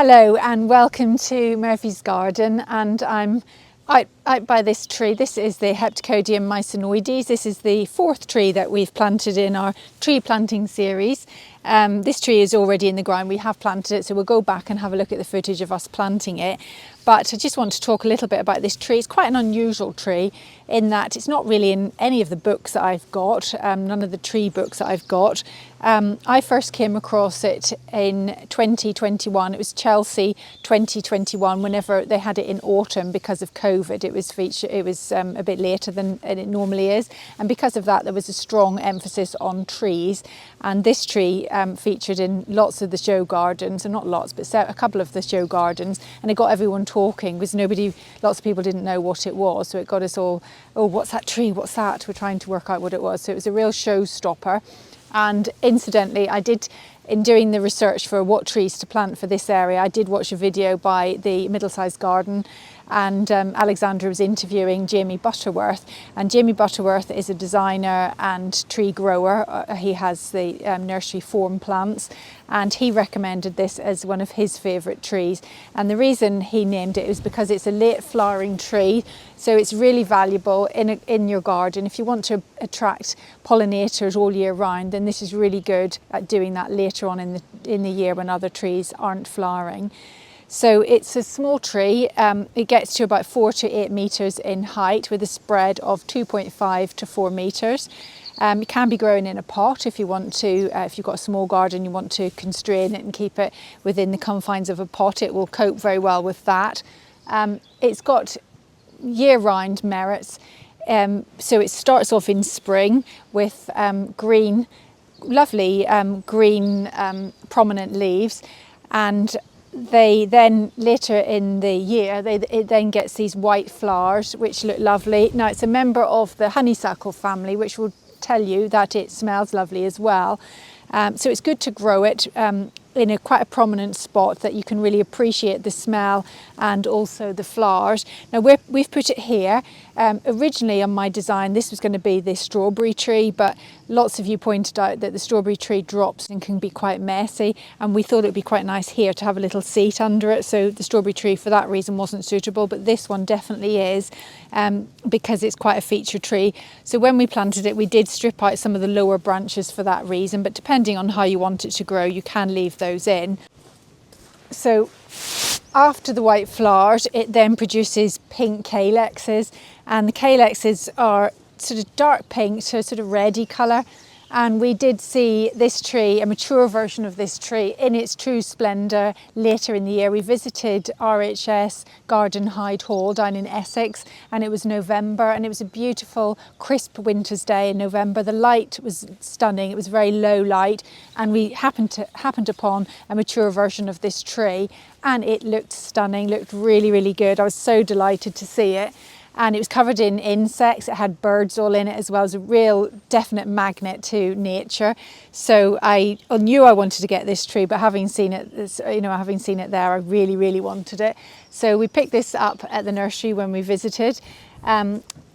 Hello and welcome to Murphy's Garden, and I'm out by this tree. This is the Heptacodium miconiodes. This is the fourth tree that we've planted in our tree planting series. This tree is already in the ground. We have planted it, so we'll go back and have a look at the footage of us planting it. But I just want to talk a little bit about this tree. It's quite an unusual tree in that it's not really in any of the books that I've got, none of the tree books that I've got. I first came across it in 2021. It was Chelsea 2021, whenever they had it in autumn because of COVID. It was a bit later than it normally is, and because of that there was a strong emphasis on trees, and this tree featured in lots of the show gardens, and not lots but a couple of the show gardens, and it got everyone talking because lots of people didn't know what it was, so it got us all, oh, what's that tree, what's that? We're trying to work out what it was. So it was a real showstopper. And incidentally, in doing the research for what trees to plant for this area, I did watch a video by the Middle-Sized Garden, and Alexandra was interviewing Jamie Butterworth, and Jamie Butterworth is a designer and tree grower. He has the nursery Form Plants, and he recommended this as one of his favourite trees, and the reason he named it is because it's a late flowering tree, so it's really valuable in your garden. If you want to attract pollinators all year round, then this is really good at doing that later on in the year when other trees aren't flowering. So it's a small tree. It gets to about 4 to 8 metres in height with a spread of 2.5 to 4 metres. It can be grown in a pot if you want to. If you've got a small garden, you want to constrain it and keep it within the confines of a pot, it will cope very well with that. It's got year-round merits. So it starts off in spring with lovely green prominent leaves, and they then later in the year it then gets these white flowers which look lovely. Now it's a member of the honeysuckle family, which will tell you that it smells lovely as well. So it's good to grow it in quite a prominent spot that you can really appreciate the smell and also the flowers. Now we've put it here. Originally on my design this was going to be the strawberry tree, but lots of you pointed out that the strawberry tree drops and can be quite messy, and we thought it would be quite nice here to have a little seat under it, so the strawberry tree for that reason wasn't suitable, but this one definitely is, because it's quite a feature tree. So when we planted it we did strip out some of the lower branches for that reason, but depending on how you want it to grow you can leave those in. So after the white flowers it then produces pink calexes, and the calexes are sort of dark pink, so sort of reddy colour, and we did see this tree, a mature version of this tree, in its true splendour later in the year. We visited RHS Garden Hyde Hall down in Essex, and it was November, and it was a beautiful crisp winter's day in November. The light was stunning, it was very low light, and we happened upon a mature version of this tree, and it looked stunning, looked really, really good. I was so delighted to see it. And it was covered in insects. It had birds all in it as well. It was a real definite magnet to nature. So I knew I wanted to get this tree, but having seen it there, I really, really wanted it. So we picked this up at the nursery when we visited.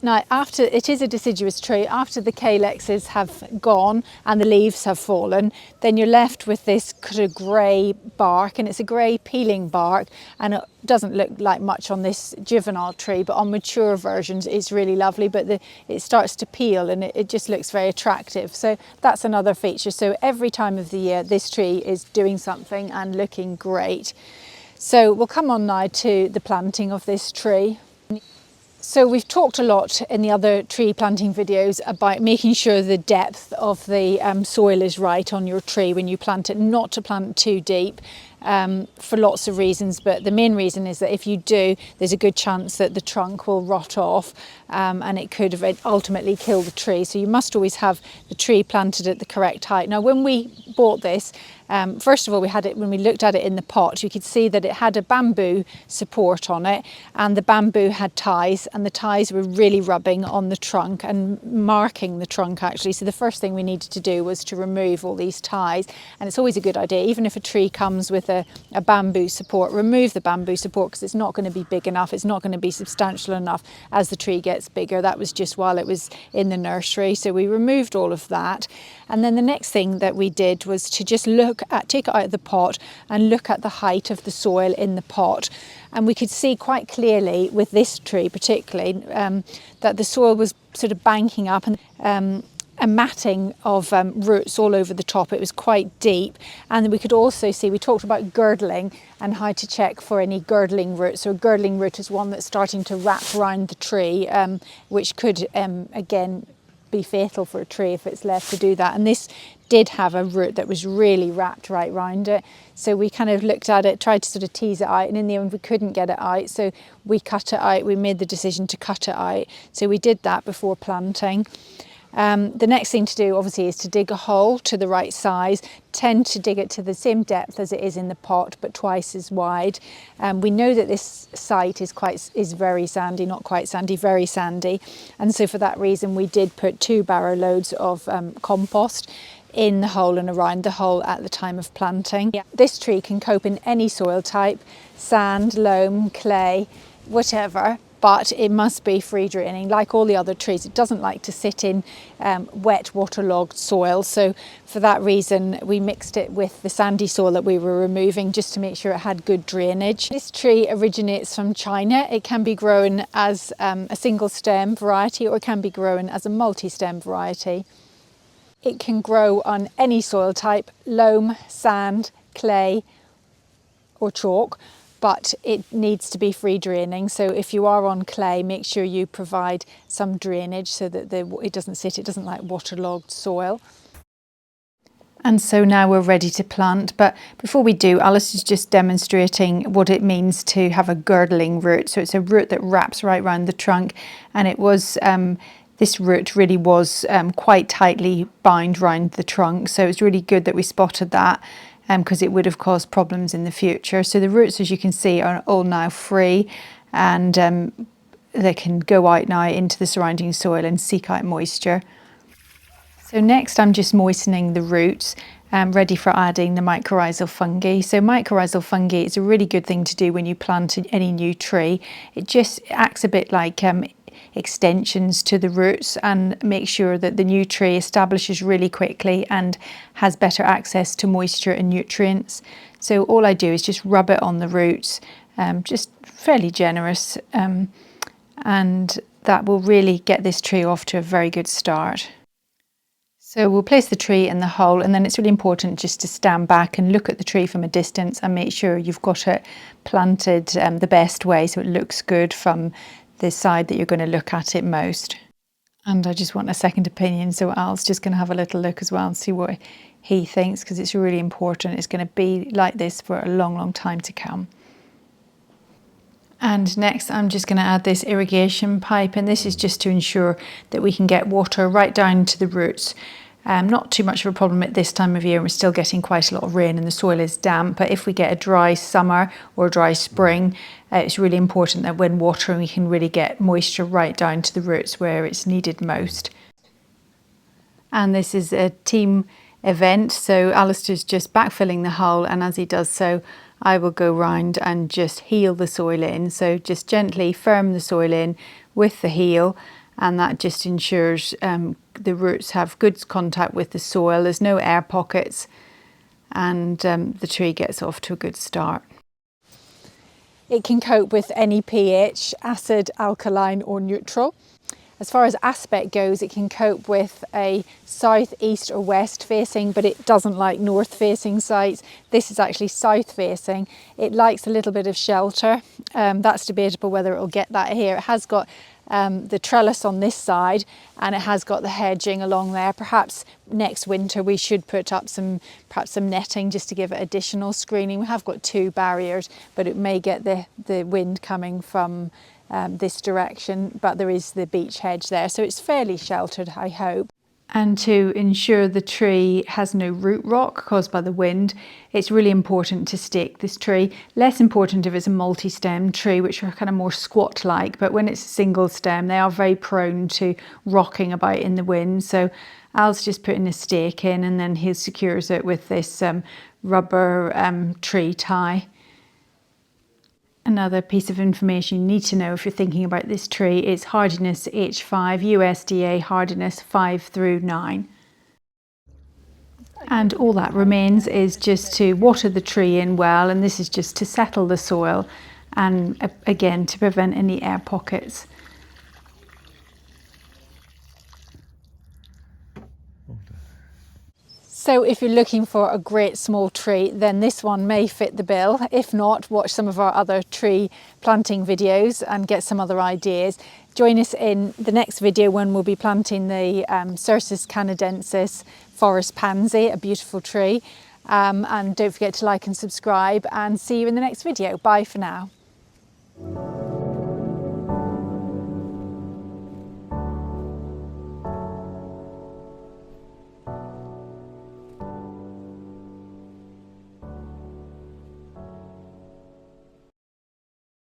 Now, after it is a deciduous tree, after the calexes have gone and the leaves have fallen, then you're left with this kind of grey bark, and it's a grey peeling bark, and it doesn't look like much on this juvenile tree, but on mature versions it's really lovely, but it starts to peel and it just looks very attractive. So that's another feature. So every time of the year this tree is doing something and looking great. So we'll come on now to the planting of this tree. So we've talked a lot in the other tree planting videos about making sure the depth of the soil is right on your tree when you plant it, not to plant too deep. For lots of reasons, but the main reason is that if you do, there's a good chance that the trunk will rot off, and it could ultimately kill the tree. So you must always have the tree planted at the correct height. Now when we bought this, first of all, when we looked at it in the pot, you could see that it had a bamboo support on it, and the bamboo had ties, and the ties were really rubbing on the trunk and marking the trunk actually. So the first thing we needed to do was to remove all these ties, and it's always a good idea, even if a tree comes with a bamboo support, remove the bamboo support, because it's not going to be big enough, it's not going to be substantial enough as the tree gets gets bigger. That was just while it was in the nursery. So we removed all of that. And then the next thing that we did was to just take it out of the pot and look at the height of the soil in the pot. And we could see quite clearly with this tree particularly that the soil was sort of banking up, and a matting of roots all over the top. It was quite deep, and we could also see, we talked about girdling and how to check for any girdling roots. So a girdling root is one that's starting to wrap around the tree, which could again be fatal for a tree if it's left to do that. And this did have a root that was really wrapped right round it. So we kind of looked at it, tried to sort of tease it out, and in the end we couldn't get it out. So we cut it out. We made the decision to cut it out. So we did that before planting. The next thing to do obviously is to dig a hole to the right size. Tend to dig it to the same depth as it is in the pot, but twice as wide. We know that this site is very sandy, not quite sandy, very sandy. And so for that reason we did put 2 barrow loads of compost in the hole and around the hole at the time of planting. Yeah. This tree can cope in any soil type, sand, loam, clay, whatever. But it must be free draining like all the other trees. It doesn't like to sit in wet, waterlogged soil. So for that reason, we mixed it with the sandy soil that we were removing just to make sure it had good drainage. This tree originates from China. It can be grown as a single stem variety, or it can be grown as a multi-stem variety. It can grow on any soil type, loam, sand, clay, or chalk, but it needs to be free draining. So if you are on clay, make sure you provide some drainage so that it doesn't like waterlogged soil. And so now we're ready to plant, but before we do, Alice is just demonstrating what it means to have a girdling root. So it's a root that wraps right around the trunk, and it was this root really was quite tightly bound round the trunk, so it's really good that we spotted that, because it would have caused problems in the future. So the roots, as you can see, are all now free, and they can go out now into the surrounding soil and seek out moisture. So next I'm just moistening the roots, ready for adding the mycorrhizal fungi. So mycorrhizal fungi is a really good thing to do when you plant any new tree. It just acts a bit like extensions to the roots and make sure that the new tree establishes really quickly and has better access to moisture and nutrients. So all I do is just rub it on the roots, just fairly generous, and that will really get this tree off to a very good start. So we'll place the tree in the hole, and then it's really important just to stand back and look at the tree from a distance and make sure you've got it planted the best way so it looks good from the side that you're going to look at it most. And I just want a second opinion, so Al's just going to have a little look as well and see what he thinks, because it's really important. It's going to be like this for a long, long time to come. And next I'm just going to add this irrigation pipe, and this is just to ensure that we can get water right down to the roots. Not too much of a problem at this time of year. We're still getting quite a lot of rain and the soil is damp, but if we get a dry summer or a dry spring, it's really important that when watering we can really get moisture right down to the roots where it's needed most. And this is a team event, so Alistair's just backfilling the hole, and as he does so I will go round and just heel the soil in. So just gently firm the soil in with the heel, and that just ensures the roots have good contact with the soil. There's no air pockets, and the tree gets off to a good start. It can cope with any pH, acid, alkaline or neutral. As far as aspect goes, it can cope with a south, east or west facing, but it doesn't like north facing sites. This is actually south facing. It likes a little bit of shelter. That's debatable whether it'll get that here. It has got the trellis on this side, and it has got the hedging along there. Perhaps next winter we should put up some netting just to give it additional screening. We have got 2 barriers, but it may get the wind coming from this direction, but there is the beech hedge there, so it's fairly sheltered, I hope. And to ensure the tree has no root rot caused by the wind, it's really important to stake this tree. Less important if it's a multi-stem tree, which are kind of more squat-like, but when it's a single stem, they are very prone to rocking about in the wind. So Al's just putting a stake in, and then he secures it with this rubber tree tie. Another piece of information you need to know if you're thinking about this tree is hardiness H5, USDA hardiness 5 through 9. And all that remains is just to water the tree in well, and this is just to settle the soil and again to prevent any air pockets. So if you're looking for a great small tree, then this one may fit the bill. If not, watch some of our other tree planting videos and get some other ideas. Join us in the next video when we'll be planting the Cercis canadensis forest pansy, a beautiful tree. And don't forget to like and subscribe, and see you in the next video. Bye for now.